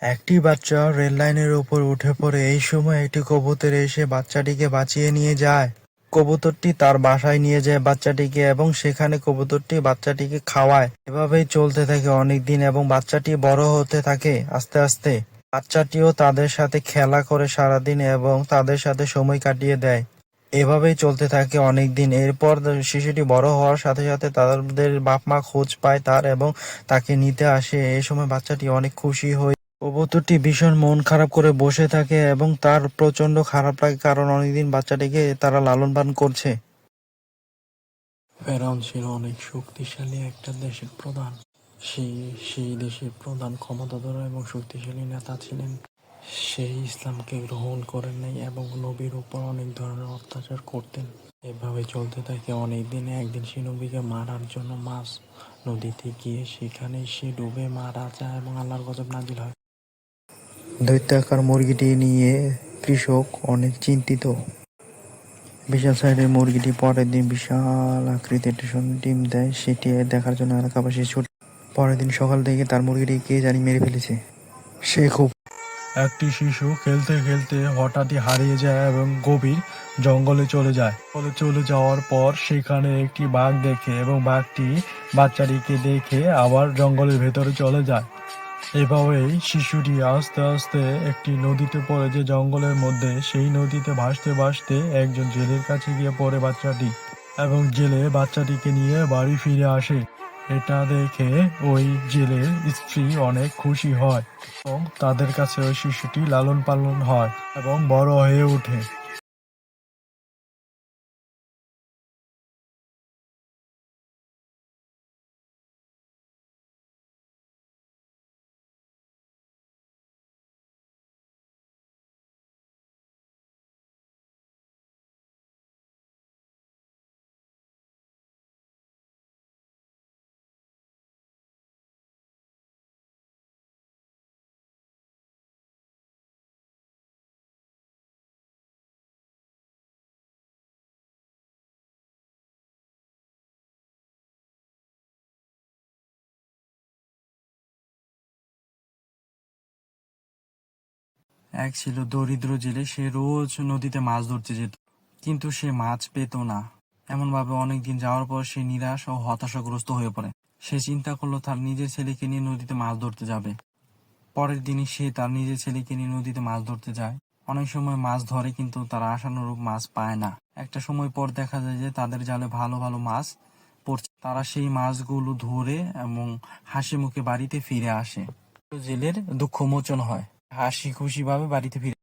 একটি বাচ্চা রেল লাইনের উপর উঠে পড়ে। এই সময় একটি কবুতর এসে বাচ্চাটিকে বাঁচিয়ে নিয়ে যায়। কবুতরটি তার বাসায় নিয়ে যায় বাচ্চাটিকে এবং সেখানে কবুতরটি বাচ্চাটিকে খাওয়ায়। এভাবেই চলতে থাকে অনেক দিন এবং বাচ্চাটি বড় হতে থাকে আস্তে আস্তে। বাচ্চাটিও তাদের সাথে খেলা করে সারাদিন এবং তাদের সাথে সময় কাটিয়ে দেয়। এভাবেই চলতে থাকে অনেক দিন। এরপর শিশুটি বড় হওয়ার সাথে সাথে তাদের বাপ মা খোঁজ পায় তার এবং তাকে নিতে আসে। এই সময় বাচ্চাটি অনেক খুশি হয়ে কবুতরটি ভীষণ মন খারাপ করে বসে থাকে এবং তার প্রচন্ড খারাপ লাগে, কারণ অনেকদিন বাচ্চাটিকে তারা লালন পালন করছে। ফেরাউন ছিল অনেক শক্তিশালী একটা দেশের প্রধান। সেই দেশের প্রধান ক্ষমতাধর এবং শক্তিশালী নেতা ছিলেন। সে ইসলামকে গ্রহণ করেন নাই এবং নবীর উপর অনেক ধরনের অত্যাচার করতেন। এভাবে চলতে থাকে অনেক দিন। একদিন সে নবীকে মারার জন্য মাছ নদীতে গিয়ে সেখানে সে ডুবে মারা যায় এবং আল্লাহর গজব নাজিল হয়। দৈত্যাকার মুরগিটি নিয়ে কৃষক অনেক চিন্তিত। বিশাল সাইজের মুরগিটি পরের দিন বিশাল আকৃতির ডিম দেয়। সেটি দেখার জন্য এলাকাবাসী ছুটে। পরের দিন সকাল থেকে তার মুরগিটি কে জানি মেরে ফেলেছে। সে খুব একটি শিশু খেলতে খেলতে হঠাৎই হারিয়ে যায় এবং গভীর জঙ্গলে চলে যায়। চলে যাওয়ার পর সেখানে একটি বাঘ দেখে এবং বাঘটি বাচ্চাটিকে দেখে আবার জঙ্গলের ভেতরে চলে যায়। এভাবেই শিশুটি আস্তে আস্তে একটি নদীতে পড়ে, যে জঙ্গলের মধ্যে। সেই নদীতে ভাসতে ভাসতে একজন জেলের কাছে গিয়ে পড়ে বাচ্চাটি, এবং জেলে বাচ্চাটিকে নিয়ে বাড়ি ফিরে আসে। এটা দেখে ওই জেলের স্ত্রী অনেক খুশি হয় এবং তাদের কাছে ওই শিশুটি লালন পালন হয় এবং বড় হয়ে ওঠে। এক ছিল দরিদ্র জেলে। সে রোজ নদীতে মাছ ধরতে যেত, কিন্তু সে মাছ পেত না। এমনভাবে অনেক দিন যাওয়ার পর সে নিরাশ ও হতাশাগ্রস্ত হয়ে পড়ে। সে চিন্তা করলো তার নিজের ছেলেকে নিয়ে নদীতে মাছ ধরতে যাবে। পরের দিনই সে তার নিজের ছেলেকে নিয়ে নদীতে মাছ ধরতে যায়। অনেক সময় মাছ ধরে, কিন্তু তারা আশানুরূপ মাছ পায় না। একটা সময় পর দেখা যায় যে তাদের জালে ভালো ভালো মাছ পড়ছে। তারা সেই মাছগুলো ধরে এবং হাসি মুখে বাড়িতে ফিরে আসে। জেলের দুঃখ মোচন হয়, হাসি খুশি ভাবে বাড়িতে ফিরে